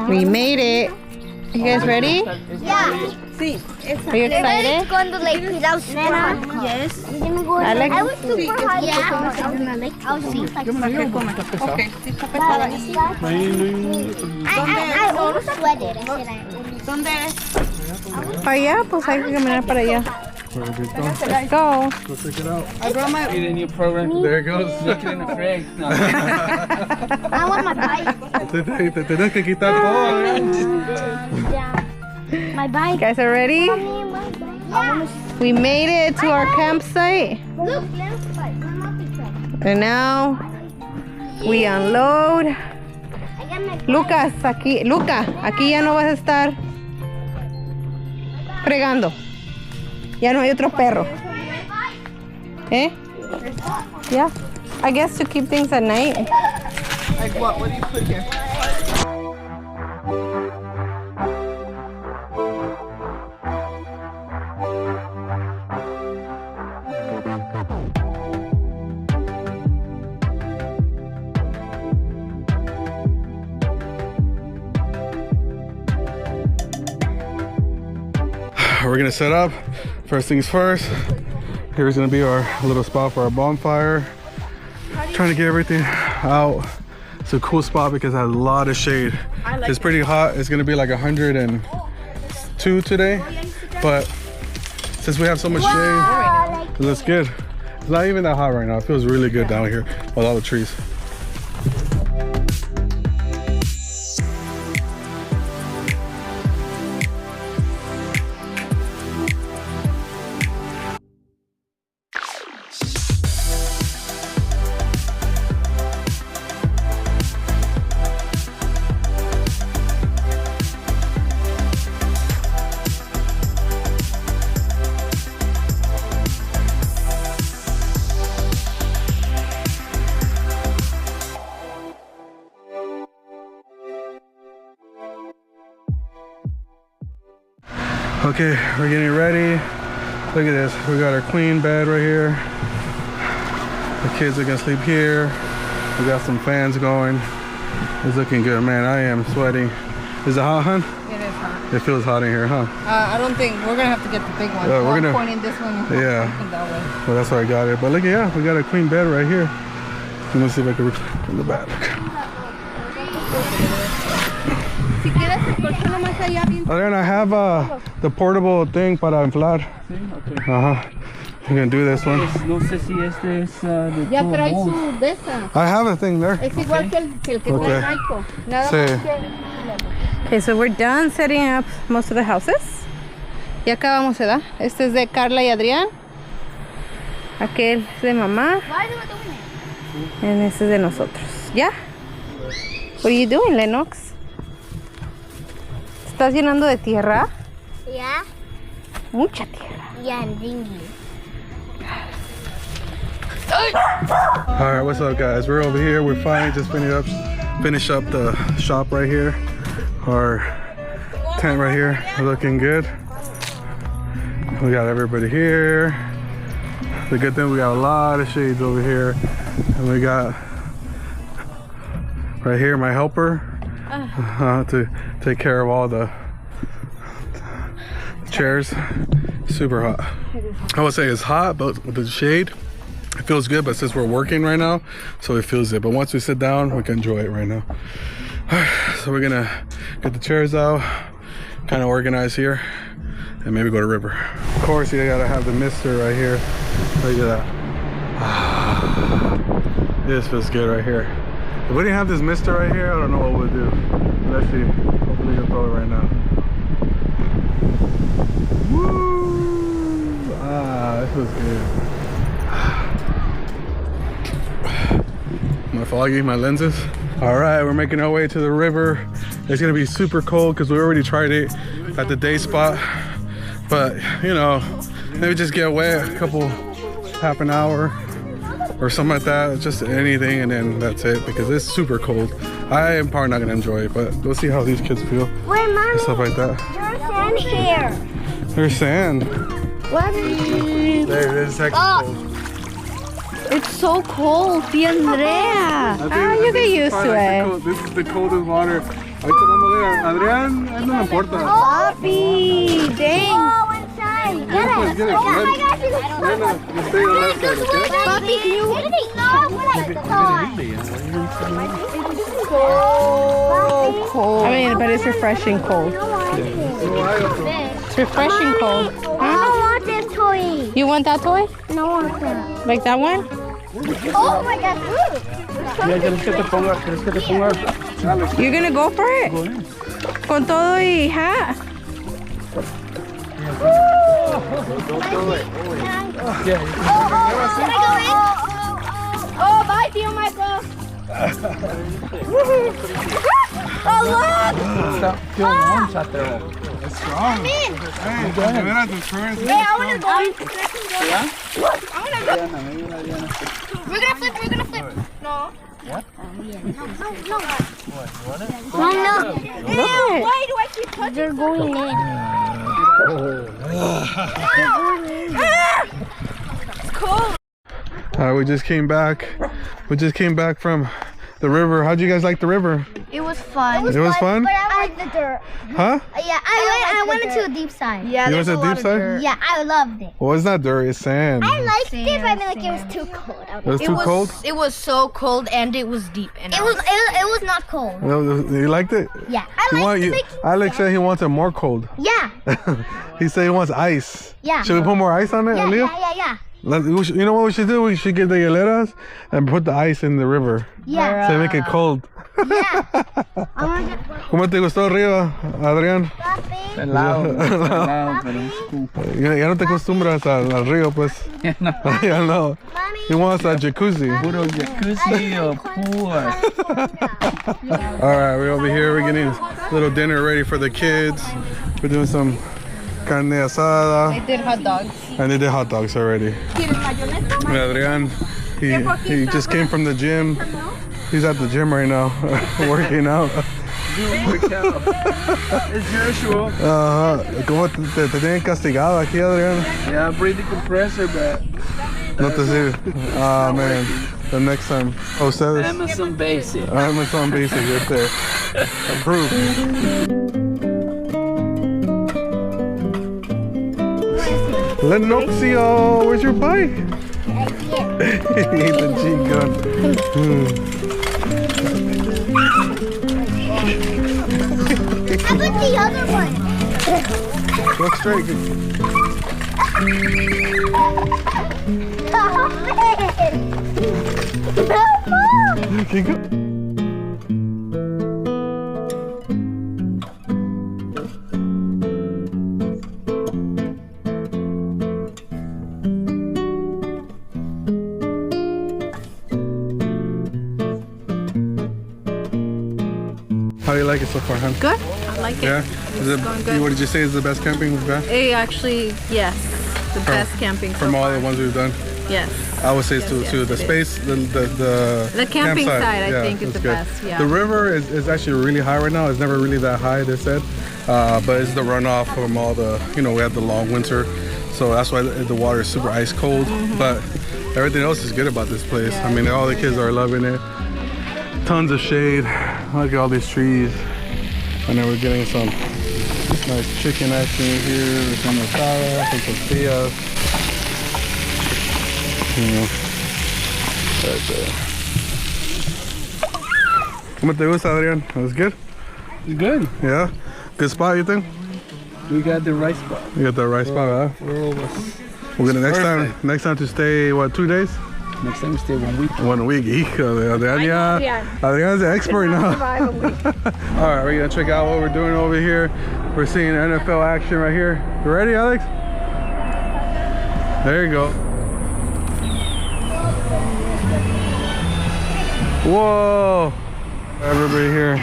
We made it. You guys ready? Yeah. Are you excited? Going to lake because I was super hot. Yes. Alex? I was super hot. Yeah. I was I almost sweated. Para allá, pues hay que caminar para allá. Let's go. Go check it out. See the new program. There it goes. Look in the frig. No. I want my bike. Te tienes que quitar todo. My bike. You guys are ready? Yeah. We made it to our campsite. Look. And now we unload. I got my Lucas, Luca, aquí ya no vas a estar fregando. Ya no hay otro perro. ¿Eh? Yeah. I guess to keep things at night. Like what? What do you put here? We're gonna set up. First things first. Here's gonna be our little spot for our bonfire. Trying to get everything out. It's a cool spot because it has a lot of shade. It's pretty hot. It's gonna be like 102 today, but since we have so much shade, it looks good. It's not even that hot right now. It feels really good down here with all the trees. Okay, we're getting ready. Look at this. We got our queen bed right here. The kids are gonna sleep here. We got some fans going. It's looking good, man. I am sweating. Is it hot, hun? It is hot. It feels hot in here, huh? I don't think we're gonna have to get the big one. We're gonna pointing this one. Yeah. That way. Well, that's why I got it. But look, yeah, we got a queen bed right here. Let me see if I can in the back. Oh, then I have the portable thing para inflar. I'm gonna do this one. No sé si este es de Ya, pero hay su de esa. I have a thing there. Es igual que el que Okay. trae Raiko. Nada Sí. más que... Okay, so we're done setting up most of the houses. Ya acabamos, ¿verdad? Este es de Carla y Adrián. Aquel es de mamá. Why do I doing it? Y este es de nosotros. ¿Ya? What are you doing, Lennox? ¿Estás llenando de tierra? Yeah. Mucha tierra. Yeah, and dingy. All right, what's up, guys? We're over here. We're finally just finish up the shop right here. Our tent right here, looking good. We got everybody here. The good thing, we got a lot of shades over here, and we got right here my helper to take care of all the chairs. Super hot. I would say it's hot, but with the shade, it feels good. But since we're working right now, so it feels good. But once we sit down, we can enjoy it right now. All right, so we're gonna get the chairs out, kind of organize here, and maybe go to river. Of course, you gotta have the mister right here. Look at that. This feels good right here. If we didn't have this mister right here, I don't know what we'd do. Let's see. Hopefully you'll throw it right now. Woo! Ah, that feels good. My foggy, my lenses. All right, we're making our way to the river. It's gonna be super cold because we already tried it at the day spot. But you know, maybe just get wet a couple, half an hour or something like that. Just anything, and then that's it because it's super cold. I am probably not gonna enjoy it, but we'll see how these kids feel. Wait, Mommy. And stuff like that. There's sand here. There's sand. What? There it is. Heck cold. It's so cold, Tia Andrea. You get used to it. This is the coldest water Ahorita vamos a ver a Adrián, a él no le importa. Papi, dang. Oh, inside. Get Pues, it. get it. I got you. Nena, you stay on that side, okay? Papi, can you? So cold. I mean, but it's refreshing cold. It's refreshing cold. I don't want this toy. You want that toy? No, I want that. Like that one? Oh my God. Ya, ¿quieres que te ponga? ¿Quieres que te ponga? You're gonna go for it? Con todo y hat? Oh, bye, Tio Michael. Oh, look. Feel warm shot there. It's strong. Hey, de veras, the current is Hey, I want to go. We're gonna flip. No. What? No. Look Why do I keep touching? They're going in. It's cold. Alright, we just came back. We just came back from the river. How'd you guys like the river? It was fun. It was fun? But I like the dirt. Huh? Yeah, I went into the deep side. Yeah, You went to the deep side? Yeah, I loved it. Well, it's not dirt, it's sand. I liked it, but I mean, like, it was too cold. It was too cold? It was so cold and it was deep. And It was not cold. You liked it? Yeah, I liked it. Alex said he wants it more cold. Yeah, He said he wants ice. Yeah. Should we put more ice on it, Leo? yeah. You know what we should do? We should get the hieleras and put the ice in the river. Yeah. So make it cold. Yeah. I want to ¿Cómo te gustó el río, Adrián? Helado. Helado, pero es cool. Ya no te acostumbras al río, pues. No. Ya no. He wants a jacuzzi. Puro jacuzzi or pool. All right, we're over here. We're getting a little dinner ready for the kids. We're doing some carne asada. They did hot dogs. And they did hot dogs already. And Adrián, he just came from the gym. He's at the gym right now, working out. As usual. ¿Cómo te tienen castigado aquí, Adrián? Yeah, breathing compressor, but No te sirve. Ah, man. The next time. Oh, ustedes. Amazon Basic. Amazon Basic right there. Approved. Lenoxio, where's your bike? The G gun. How about the other one? Look straight. Keep going. How do you like it so far, huh? Good. I like it. Yeah? Is it, going good. what did you say is the best camping we've got? Actually, yes. The best camping From all the ones we've done? Yes. I would say it's Yes, too. yes, The it space, the camping campsite, side, I yeah, think, is it's the good. best, yeah. The river is actually really high right now. It's never really that high, they said. But it's the runoff from all the, we had the long winter. So that's why the water is super ice cold. Mm-hmm. But everything else is good about this place. I mean, all the kids are loving it. Tons of shade. Look at all these trees. And then we're getting some nice chicken action here. Some asada, some tortillas. Right there. ¿Cómo te gusta, Adrián? That was good? Good. Yeah? Good spot, you think? We got the right spot. You got the right spot, huh? For all of us. We're gonna next time to stay, what, 2 days? Next time we stay 1 week. 1 week. Hijo de Adrián. Adrián's the expert now. Alright, we're gonna check out what we're doing over here. We're seeing NFL action right here. You ready, Alex? There you go. Whoa! Everybody here.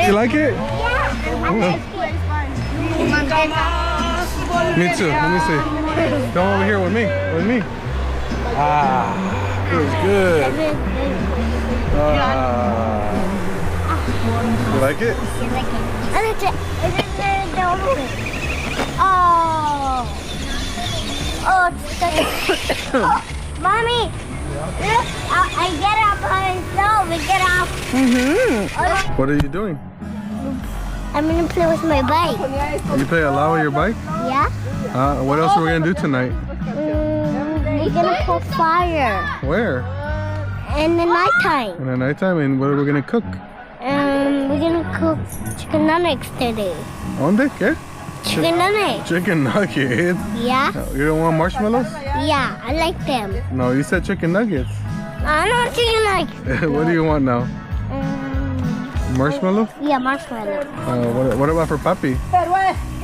You like it? Me too. Let me see. Come over here with me. With me. Ah, feels good. You like it? Oh, it's Mommy, look, I get up on myself. I get off. Mm-hmm. What are you doing? I'm gonna play with my bike. You play a lot with your bike? Yeah? What else are we gonna do tonight? We're gonna put fire Where? in the nighttime. In the nighttime, and what are we gonna cook? We're gonna cook chicken nuggets today. ¿Dónde? ¿Qué? Chicken nuggets. Chicken nuggets. Yeah? You don't want marshmallows? Yeah, I like them. No, you said chicken nuggets. I don't want chicken nuggets. What do you want now? Marshmallow? Yeah, marshmallow. What about for Papi?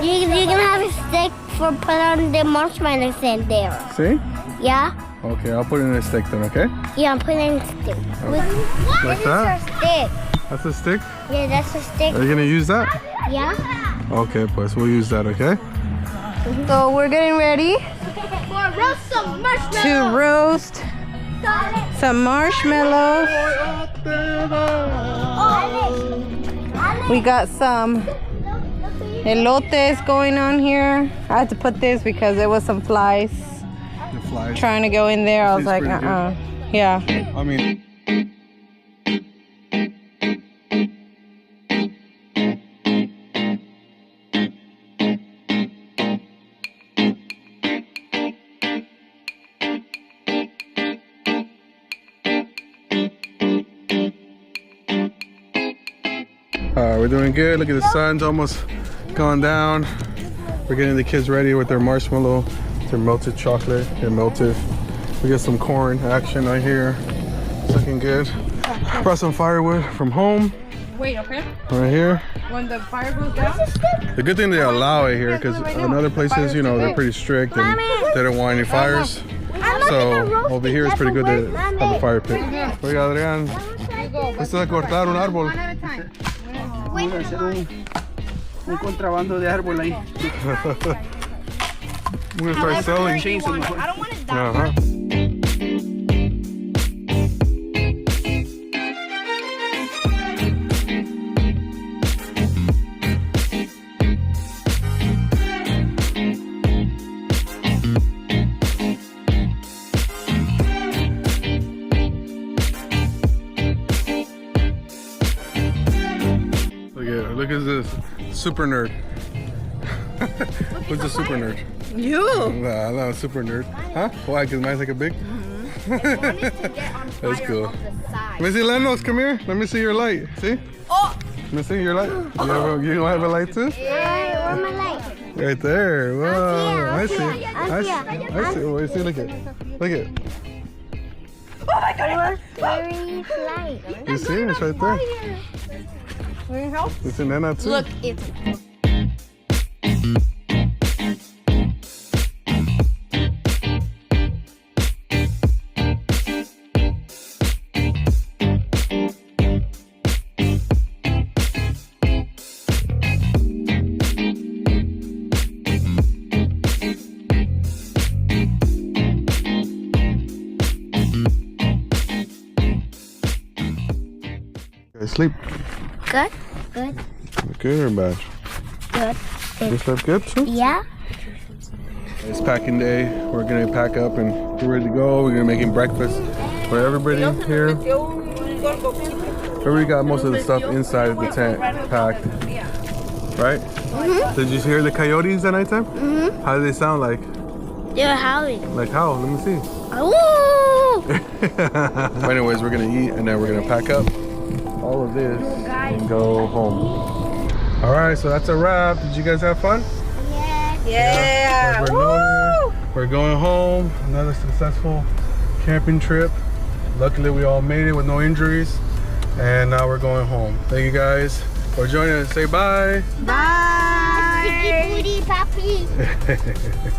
You're gonna have a stick for put on the marshmallows in there. See? Yeah? Okay, I'll put it in a stick then, okay? Yeah, I'm putting in a stick. Like that? This is a stick. That's a stick? Yeah, that's a stick. Are you gonna use that? Yeah? Okay, pues we'll use that, okay? So we're getting ready Roast some marshmallows. to roast some marshmallows. We got some elotes going on here. I had to put this because there was some flies The flies. trying to go in there. I was Tastes like, pretty yeah. I mean, we're doing good. Look at the sun's almost gone down. We're getting the kids ready with their marshmallow, their melted chocolate, they're melted. We got some corn action right here. It's looking good. Brought some firewood from home. Wait, okay. Right here. When the fire goes down, The good thing they allow it here, because in other places, you know, they're pretty strict and they don't want any fires. So over here it's pretty good to have a fire pit. Oiga, Adrián, esto es cortar un árbol. one at a time. Vamos a hacer un contrabando de árbol ahí. We're gonna start selling. Chainsaw mejor. I don't want it that Uh-huh. Look at this super nerd. Who's the super nerd? You. Nah, I'm not a super nerd. Huh? Why? Because mine's like a big? That's cool. Let me see, Lennox, come here. Let me see your light. See? Oh. Let me see your light. You don't have a light too? Where's my light? Right there. Whoa. I see. here. I see. Oh, you see? Look at. Look at. Where is light? You see? It's right there. It's in Nana too. Look, it's Okay, sleep. Good? Good? Good or bad? Good. You slept good too? Yeah? It's packing day. We're gonna pack up and get ready to go. We're gonna be making breakfast for everybody here. Everybody got most of the stuff inside of the tent packed. Right? Did you hear the coyotes at nighttime? How do they sound like? They're howling. Like how? Let me see. Woo! Anyways, we're gonna eat and then we're gonna pack up all of this and go home. All right, so that's a wrap. Did you guys have fun? Yeah. We're going home. Another successful camping trip. Luckily, we all made it with no injuries. And now we're going home. Thank you guys for joining us. Say bye. Bye! Sticky booty, papi.